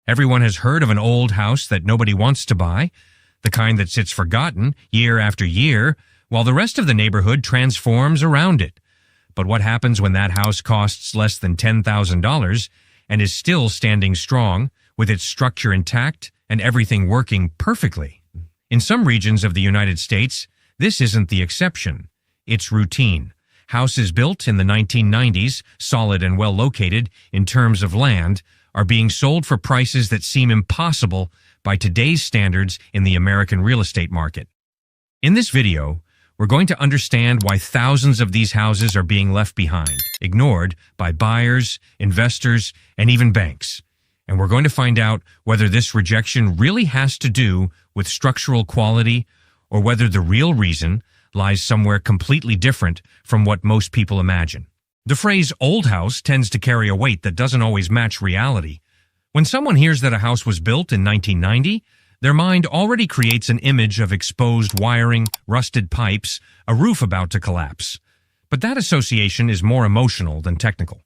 Everyone has heard of an old house that nobody wants to buy, the kind that sits forgotten year after year, while the rest of the neighborhood transforms around it. But what happens when that house costs less than $10,000 and is still standing strong, with its structure intact and everything working perfectly? In some regions of the United States, this isn't the exception. It's routine. Houses built in the 1990s, solid and well located in terms of land, are being sold for prices that seem impossible by today's standards in the American real estate market. In this video, we're going to understand why thousands of these houses are being left behind, ignored by buyers, investors, and even banks. And we're going to find out whether this rejection really has to do with structural quality or whether the real reason lies somewhere completely different from what most people imagine. The phrase old house tends to carry a weight that doesn't always match reality. When someone hears that a house was built in 1990, their mind already creates an image of exposed wiring, rusted pipes, a roof about to collapse. But that association is more emotional than technical.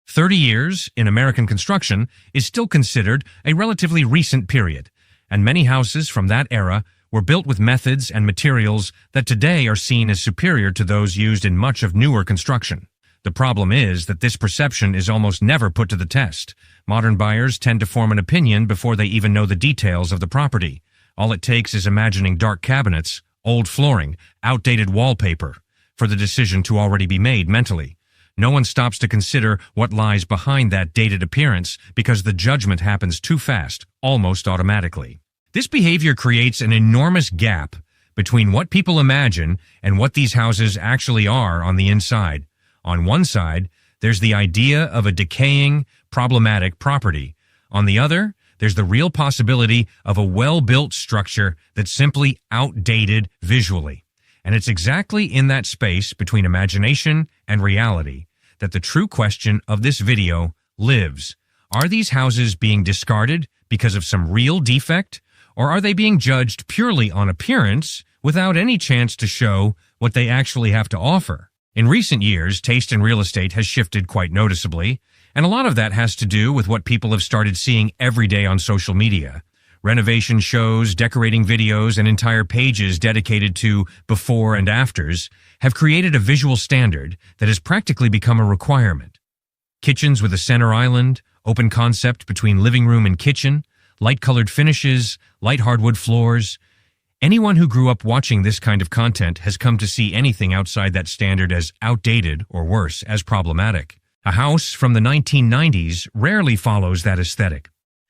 30 years in American construction is still considered a relatively recent period, and many houses from that era were built with methods and materials that today are seen as superior to those used in much of newer construction. The problem is that this perception is almost never put to the test. Modern buyers tend to form an opinion before they even know the details of the property. All it takes is imagining dark cabinets, old flooring, outdated wallpaper, for the decision to already be made mentally. No one stops to consider what lies behind that dated appearance because the judgment happens too fast, almost automatically. This behavior creates an enormous gap between what people imagine and what these houses actually are on the inside. On one side, there's the idea of a decaying, problematic property. On the other, there's the real possibility of a well-built structure that's simply outdated visually. And it's exactly in that space between imagination and reality that the true question of this video lives. Are these houses being discarded because of some real defect, or are they being judged purely on appearance without any chance to show what they actually have to offer? In recent years, taste in real estate has shifted quite noticeably, and a lot of that has to do with what people have started seeing every day on social media. Renovation shows, decorating videos, and entire pages dedicated to before and afters have created a visual standard that has practically become a requirement. Kitchens with a center island, open concept between living room and kitchen, light-colored finishes, light hardwood floors. Anyone who grew up watching this kind of content has come to see anything outside that standard as outdated or worse, as problematic. A house from the 1990s rarely follows that aesthetic.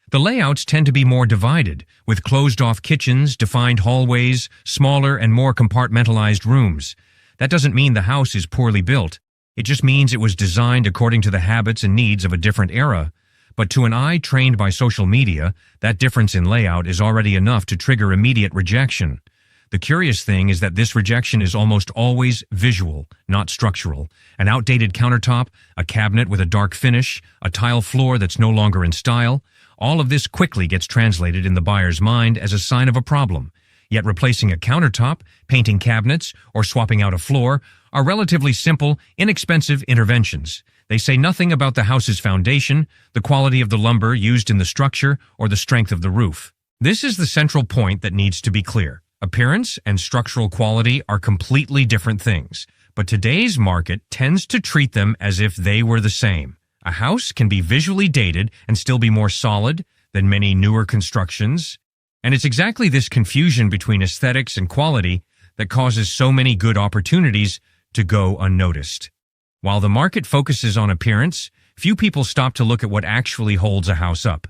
The layouts tend to be more divided, with closed-off kitchens, defined hallways, smaller and more compartmentalized rooms. That doesn't mean the house is poorly built. It just means it was designed according to the habits and needs of a different era. But to an eye trained by social media, that difference in layout is already enough to trigger immediate rejection. The curious thing is that this rejection is almost always visual, not structural. An outdated countertop, a cabinet with a dark finish, a tile floor that's no longer in style, all of this quickly gets translated in the buyer's mind as a sign of a problem. Yet replacing a countertop, painting cabinets, or swapping out a floor are relatively simple, inexpensive interventions. They say nothing about the house's foundation, the quality of the lumber used in the structure, or the strength of the roof. This is the central point that needs to be clear. Appearance and structural quality are completely different things, but today's market tends to treat them as if they were the same. A house can be visually dated and still be more solid than many newer constructions, and it's exactly this confusion between aesthetics and quality that causes so many good opportunities to go unnoticed. While the market focuses on appearance, few people stop to look at what actually holds a house up.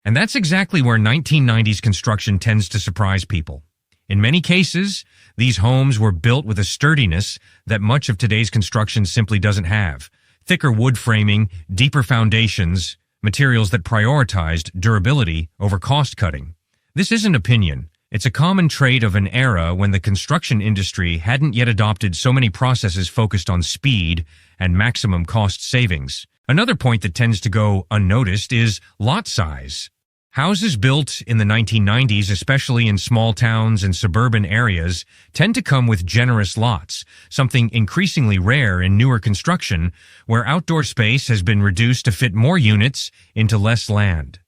And that's exactly where 1990s construction tends to surprise people. In many cases, these homes were built with a sturdiness that much of today's construction simply doesn't have. Thicker wood framing, deeper foundations, materials that prioritized durability over cost cutting. This isn't opinion. It's a common trait of an era when the construction industry hadn't yet adopted so many processes focused on speed and maximum cost savings. Another point that tends to go unnoticed is lot size. Houses built in the 1990s, especially in small towns and suburban areas, tend to come with generous lots, something increasingly rare in newer construction, where outdoor space has been reduced to fit more units into less land.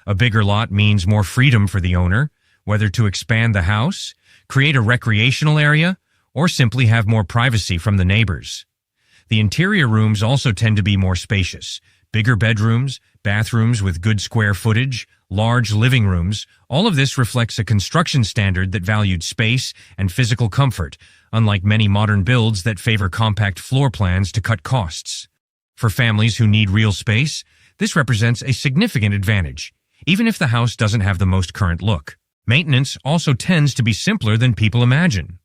A bigger lot means more freedom for the owner, whether to expand the house, create a recreational area, or simply have more privacy from the neighbors. The interior rooms also tend to be more spacious. Bigger bedrooms, bathrooms with good square footage, large living rooms, all of this reflects a construction standard that valued space and physical comfort, unlike many modern builds that favor compact floor plans to cut costs. For families who need real space, this represents a significant advantage, even if the house doesn't have the most current look. Maintenance also tends to be simpler than people imagine.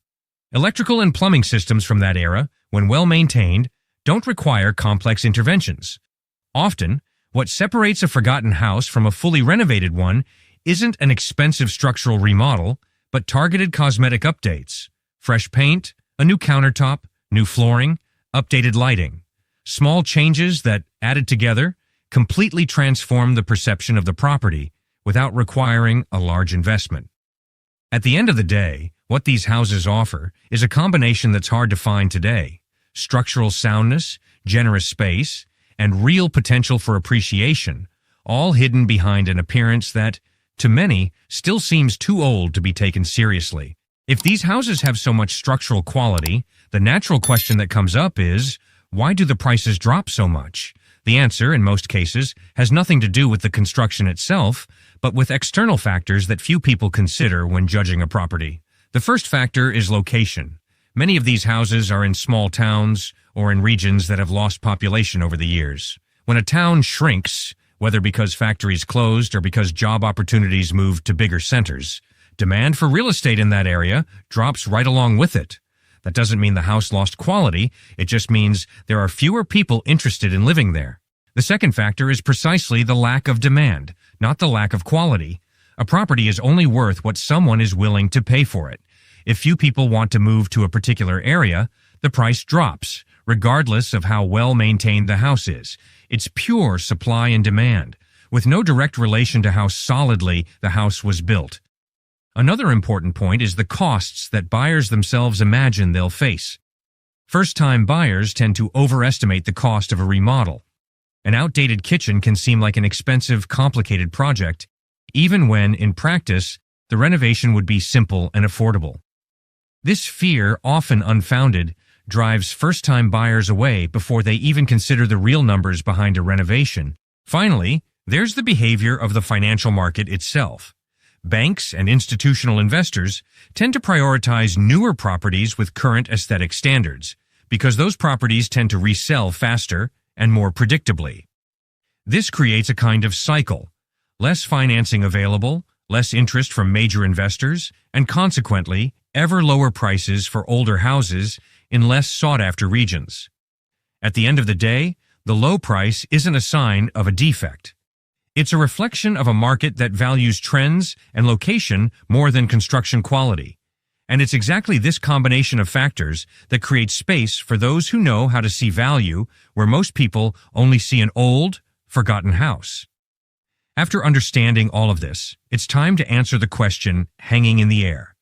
Electrical and plumbing systems from that era, when well maintained, don't require complex interventions. Often, what separates a forgotten house from a fully renovated one isn't an expensive structural remodel, but targeted cosmetic updates. Fresh paint, a new countertop, new flooring, updated lighting. Small changes that, added together, completely transform the perception of the property without requiring a large investment. At the end of the day, what these houses offer is a combination that's hard to find today: structural soundness, generous space, and real potential for appreciation, all hidden behind an appearance that, to many, still seems too old to be taken seriously. If these houses have so much structural quality, the natural question that comes up is, why do the prices drop so much? The answer, in most cases, has nothing to do with the construction itself, but with external factors that few people consider when judging a property. The first factor is location. Many of these houses are in small towns or in regions that have lost population over the years. When a town shrinks, whether because factories closed or because job opportunities moved to bigger centers, demand for real estate in that area drops right along with it. That doesn't mean the house lost quality, it just means there are fewer people interested in living there. The second factor is precisely the lack of demand, not the lack of quality. A property is only worth what someone is willing to pay for it. If few people want to move to a particular area, the price drops, regardless of how well maintained the house is. It's pure supply and demand, with no direct relation to how solidly the house was built. Another important point is the costs that buyers themselves imagine they'll face. First-time buyers tend to overestimate the cost of a remodel. An outdated kitchen can seem like an expensive, complicated project, even when, in practice, the renovation would be simple and affordable. This fear, often unfounded, drives first-time buyers away before they even consider the real numbers behind a renovation. Finally, there's the behavior of the financial market itself. Banks and institutional investors tend to prioritize newer properties with current aesthetic standards, because those properties tend to resell faster and more predictably. This creates a kind of cycle: less financing available, less interest from major investors, and consequently, ever lower prices for older houses in less sought-after regions. At the end of the day, the low price isn't a sign of a defect. It's a reflection of a market that values trends and location more than construction quality. And it's exactly this combination of factors that creates space for those who know how to see value where most people only see an old, forgotten house. After understanding all of this, it's time to answer the question hanging in the air.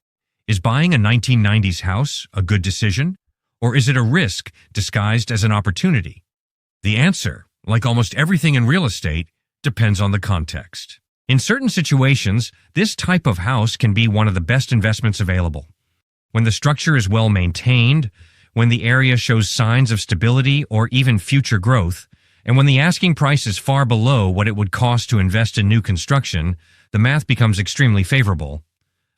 Is buying a 1990s house a good decision, or is it a risk disguised as an opportunity? The answer, like almost everything in real estate, depends on the context. In certain situations, this type of house can be one of the best investments available. When the structure is well maintained, when the area shows signs of stability or even future growth, and when the asking price is far below what it would cost to invest in new construction, the math becomes extremely favorable.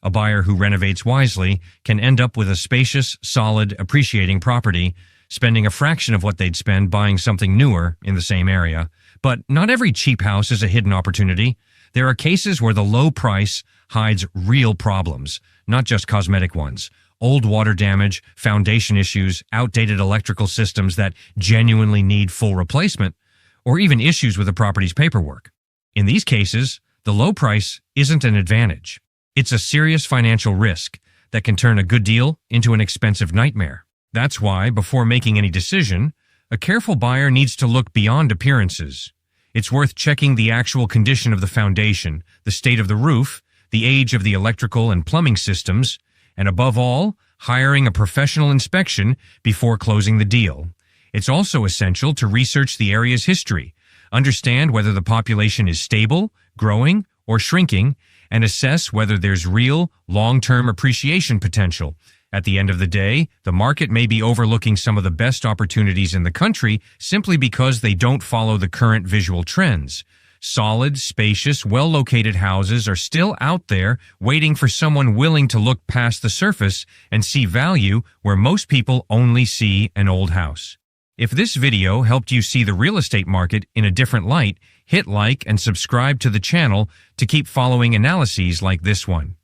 A buyer who renovates wisely can end up with a spacious, solid, appreciating property, spending a fraction of what they'd spend buying something newer in the same area. But not every cheap house is a hidden opportunity. There are cases where the low price hides real problems, not just cosmetic ones. Old water damage, foundation issues, outdated electrical systems that genuinely need full replacement, or even issues with the property's paperwork. In these cases, the low price isn't an advantage. It's a serious financial risk that can turn a good deal into an expensive nightmare. That's why, before making any decision, a careful buyer needs to look beyond appearances. It's worth checking the actual condition of the foundation, the state of the roof, the age of the electrical and plumbing systems, and above all, hiring a professional inspection before closing the deal. It's also essential to research the area's history, understand whether the population is stable, growing, or shrinking, and assess whether there's real, long-term appreciation potential. At the end of the day, the market may be overlooking some of the best opportunities in the country simply because they don't follow the current visual trends. Solid, spacious, well-located houses are still out there waiting for someone willing to look past the surface and see value where most people only see an old house. If this video helped you see the real estate market in a different light, hit like and subscribe to the channel to keep following analyses like this one.